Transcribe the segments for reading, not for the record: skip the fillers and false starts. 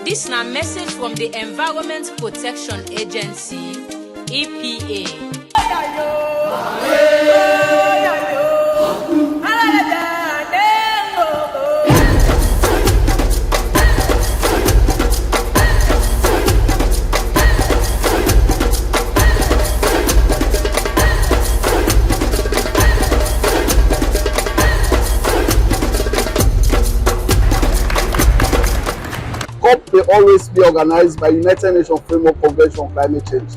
This na message from the Environment Protection Agency, EPA. COP will always be organized by United Nations Framework Convention on Climate Change.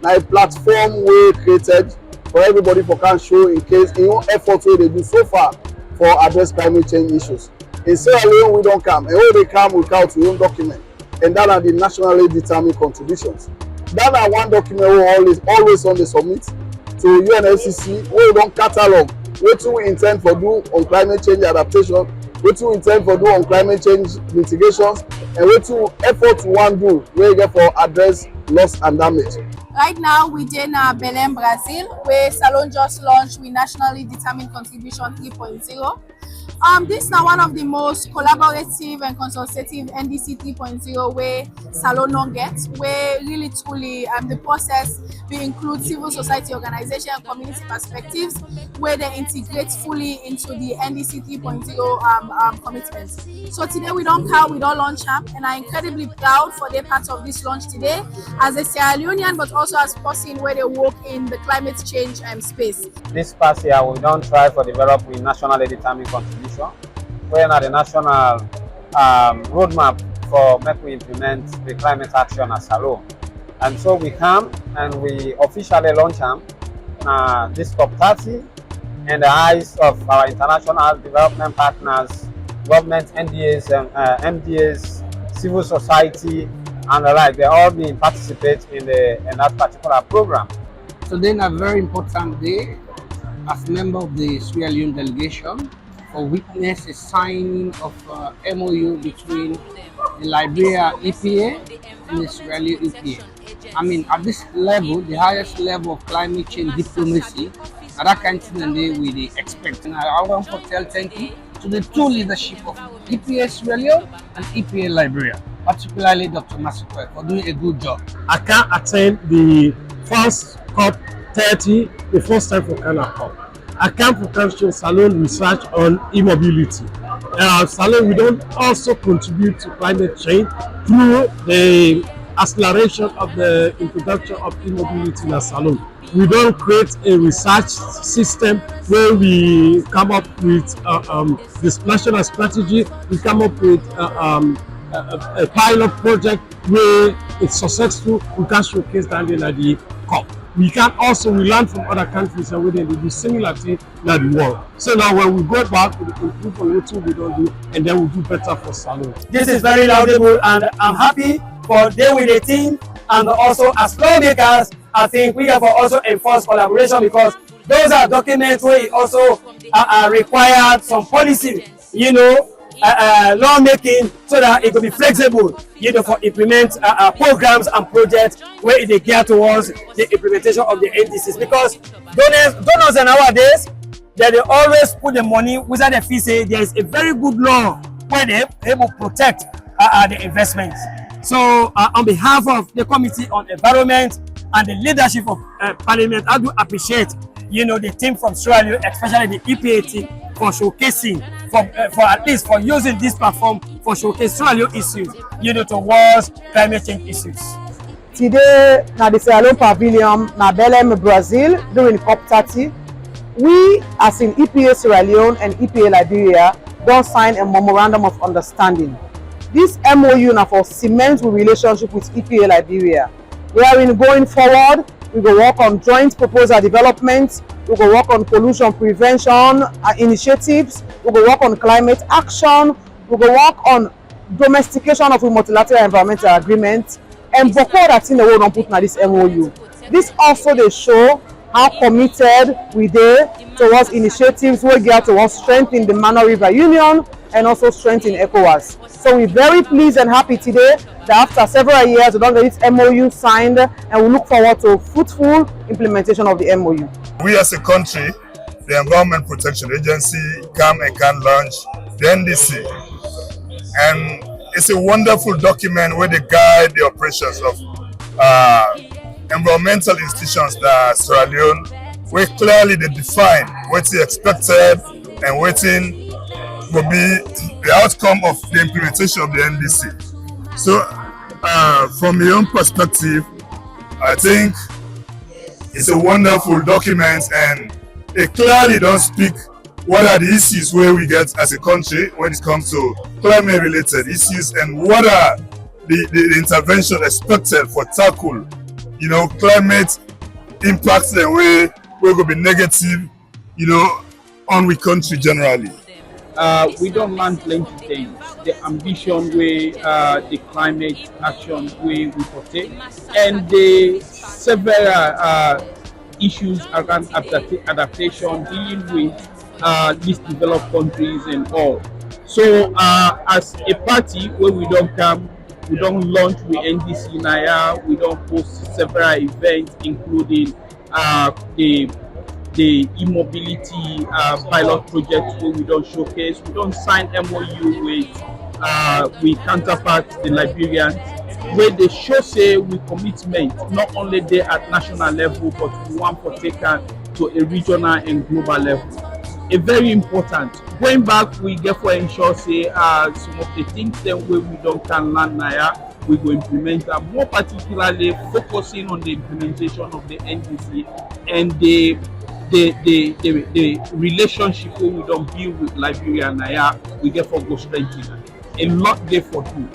Now a platform we created for everybody for can show in case in one effort wey they do so far for address climate change issues. In Sierra Leone we don't come, and when they come we count we own document, and that are the nationally determined contributions. That are one document we always on the submit to UNFCCC we don't catalog what we intend for do on climate change adaptation, what we intend for do on climate change mitigations, and what to effort to one do we get for address loss and damage. Right now we in Belem, Brazil, where Salon just launched with nationally determined contribution 3.0. This is now one of the most collaborative and consultative NDC 3.0 where Salon non gets, where really truly the process will include civil society organization and community perspectives, where they integrate fully into the NDC 3.0 commitments. So today we don't launch up, and I'm incredibly proud for their part of this launch today as a Sierra Leonean, but also as person where they work in the climate change space. This past year we don't try for developing nationally determined contribution. We're at the national roadmap for make we implement the climate action as Salon. And so we come and we officially launch this COP30 in the eyes of our international development partners, government, NDAs, MDAs, civil society, and the like. They all being participate in that particular program. Today is a very important day as member of the Sierra Leone delegation for witness a signing of MOU between the Liberia EPA and the Sierra Leone EPA. I mean, at this level, the highest level of climate change diplomacy, that kind of thing we expect. And I want to tell thank you to the two leadership of EPA Sierra Leone and EPA Liberia, particularly Dr. Masiko, for doing a good job. I can't attend the first COP30, the first time for Ghana COP. I come for Council Salon research on e-mobility. Salon, we don't also contribute to climate change through the acceleration of the introduction of e-mobility in Salon. We don't create a research system where we come up with this national strategy. We come up with a pilot project where it's successful. We can showcase that in the COP. We learn from other countries and we do similar things in the world. So now when we go back, we improve on what we don't do, and then we do better for Salon. This is very laudable, and I'm happy for them with the team, and also as lawmakers, I think we have also enforced collaboration because those are documents where it also required some policy, lawmaking, so that it could be flexible, for implement programs and projects where they gear towards the implementation of the NDCs. Because donors nowadays, they always put the money without the fee. Say there is a very good law where they able to protect the investments. So on behalf of the Committee on Environment and the leadership of Parliament, I do appreciate the team from Sierra Leone, especially the EPA team, for showcasing, for at least for using this platform for showcasing Sierra Leone issues, towards climate change issues. Today, na the Sierra Leone Pavilion, na Belem, Brazil, during COP30, we, as in EPA Sierra Leone and EPA Liberia, don't sign a memorandum of understanding. This MOU now for cement with relationship with EPA Liberia. Wherein going forward, we go work on joint proposal development, we go work on pollution prevention initiatives, we go work on climate action, we go work on domestication of a multilateral environmental agreement, and before that thing the world don't put in this MOU. This also they show how committed we are towards initiatives we get towards strengthening the Mano River Union and also strengthening ECOWAS. So we're very pleased and happy today that after several years we don't get this MOU signed, and we look forward to fruitful implementation of the MOU. We as a country, the Environment Protection Agency, can launch the NDC. And it's a wonderful document where they guide the operations of environmental institutions that Sierra Leone, where clearly they define what's expected and waiting will be the outcome of the implementation of the NDC. So from your own perspective, I think it's a wonderful document and it clearly don't speak what are the issues where we get as a country when it comes to climate related issues and what are the intervention expected for tackle, you know, climate impacts the way will be negative, you know, on we country generally. We don't learn plenty things. The ambition way, the climate action way we protect, and the several issues around adaptation, dealing with least developed countries and all. So as a party where we don't come, we don't launch with NDC Naya, we don't host several events including the e-mobility pilot project where we don't showcase, we don't sign MOU with counterparts, the Liberians, where they show say we commitment not only there at national level but we want to take to a regional and global level. A very important. Going back, we get for ensure say some of the things that we don't can learn now, we will implement them, more particularly focusing on the implementation of the NDC and the relationship we don't build with Liberia and Naya, we get for go strengthen. A lot there for do.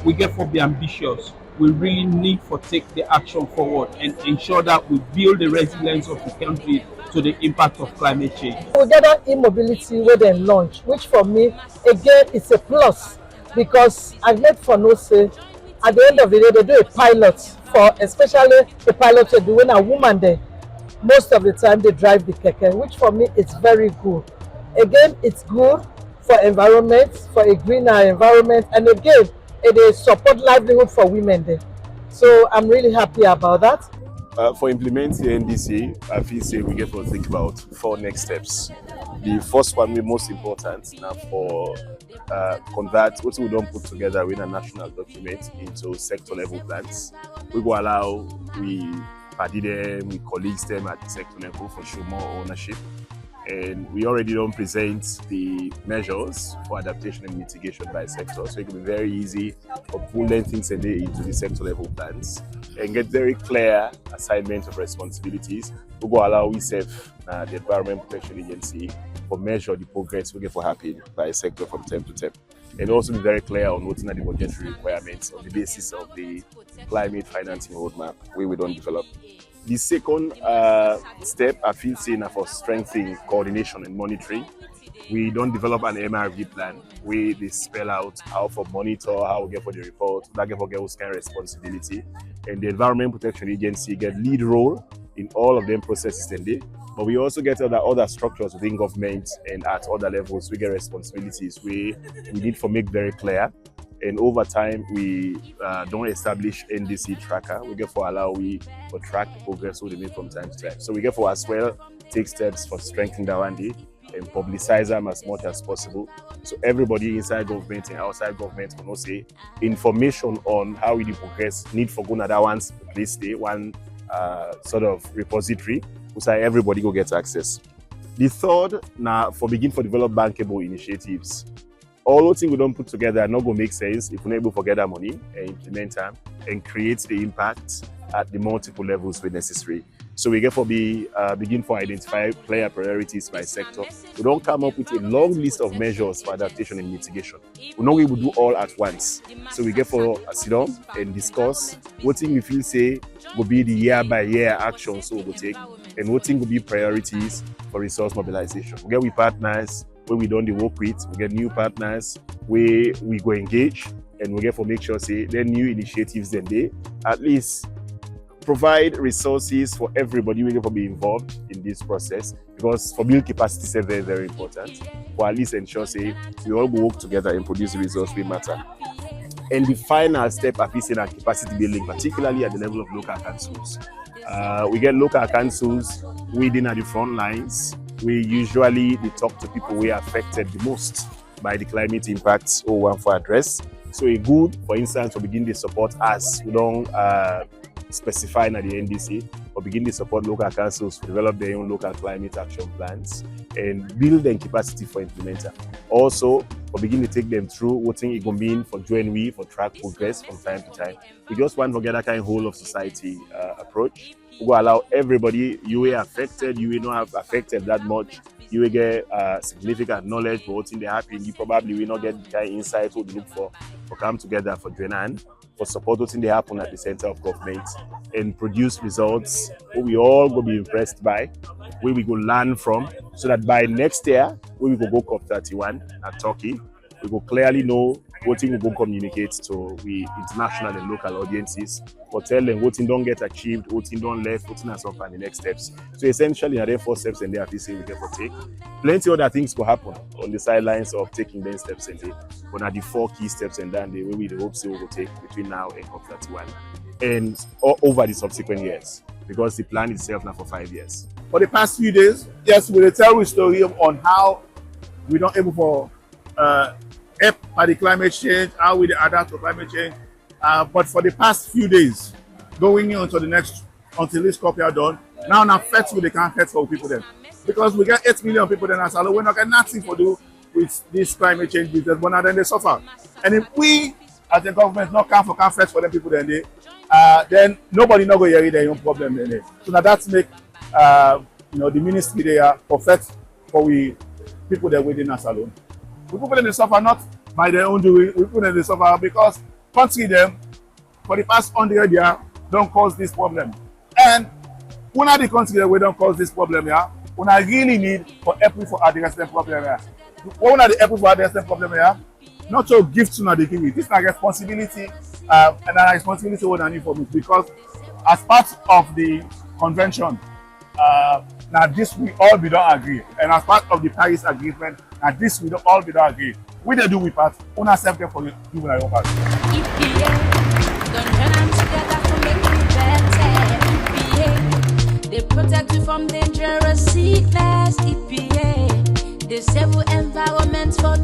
We get for be ambitious. We really need for take the action forward and ensure that we build the resilience of the country to the impact of climate change. We get that e-mobility where they launch, which for me, again, it's a plus because I made for no say, at the end of the day, they do a pilot for, especially the pilot they do when a woman there, most of the time they drive the keke, which for me, it's very good. Again, it's good for environment, for a greener environment, and again, it support livelihood for women there. So I'm really happy about that. For implementing the NDC, I feel say we get to think about 4 next steps. The first one, the most important, now for convert what we don't put together with a national document into sector level plans. We go allow we party them, we colleagues them at the sector level for show more ownership. And we already don't present the measures for adaptation and mitigation by sector. So it can be very easy for pulling things into the sector level plans and get very clear assignment of responsibilities. We go allow we serve the Environment Protection Agency for measure the progress we get for happen by sector from term to term. And also be very clear on what's the budgetary requirements on the basis of the climate financing roadmap where we don't develop. The second step, I feel, saying for strengthening coordination and monitoring. We don't develop an MRV plan where they spell out how for monitor, how we get for the report, that get for get who's kind of responsibility. And the Environment Protection Agency get lead role in all of them processes and they. But we also get other structures within government and at other levels we get responsibilities where we need to make very clear. And over time, we don't establish NDC tracker. We get for allow we for track the progress we make from time to time. So we get for as well take steps for strengthening the Wandi and publicize them as much as possible. So everybody inside government and outside government can also say information on how we progress need for going that one's place day, one sort of repository, so everybody go get access. The third, now for begin for develop bankable initiatives. All those things we don't put together are not going to make sense if we're not able to get that money and implement them and create the impact at the multiple levels where necessary. So we get for begin for identify player priorities by sector. We don't come up with a long list of measures for adaptation and mitigation. We're not able to do all at once. So we get for sit down and discuss what thing we feel say will be the year by year actions we will take and what thing will be priorities for resource mobilization. We get with partners where we don't work with, we get new partners where we go engage and we get for make sure say there are new initiatives then they at least provide resources for everybody we get for be involved in this process because for build capacity is very, very important. Or at least ensure say we all go work together and produce the results we matter. And the final step of this in our capacity building, particularly at the level of local councils. We get local councils within at the front lines. We usually talk to people who are affected the most by the climate impacts or want for address. So a good, for instance, we begin to support us. We don't specify in the NDC, or begin to support local councils to develop their own local climate action plans and build their capacity for implementer. Also, we begin to take them through what thing it will mean for join we for track progress from time to time. We just want to get that kind of whole of society approach. We will allow everybody, you are affected, you will not have affected that much, you will get significant knowledge for what's in the happening. You probably will not get the kind of insights what we look for come together for join hand, for support what's in the happen at the center of government and produce results where we all will be impressed by, where we go learn from, so that by next year, where we go COP31 at Turkey, we will clearly know what we go communicate to we international and local audiences, or tell them what don't get achieved, what don't left, what has up and the next steps. So essentially, there are 4 steps and they have to say we can take. Plenty other things will happen on the sidelines of taking them steps and day. But are the 4 key steps and then the way we hope we will take between now and COP31 and over the subsequent years, because the plan itself now for 5 years. For the past few days, yes, we will tell a story on how we don't able for help by the climate change, how we adapt to climate change. But for the past few days, going into the next, until this COP are done, now first we can't help for people then. Because we get 8 million people then as well, we're not getting nothing to do with this climate change business, but now then they suffer. And if we, as the government, not can't first for them people then nobody not going to hear their own problem then. So now that's make the ministry there perfect for we people that within us alone. We people in the suffer not by their own doing, we people in the suffer because country them for the past 100 years don't cause this problem. And one of the countries that we don't cause this problem here, we really need for help for address the problem here. One of the help for address the problem here, not to give to the give it. This is a responsibility and a responsibility we need for me, because as part of the convention, now this we all be don't agree, and as part of the Paris Agreement, now this we don't all be don't agree. We don't do we part, we not accept them for you do what I want. They protect you from dangerous sickness. EPA, they save environment for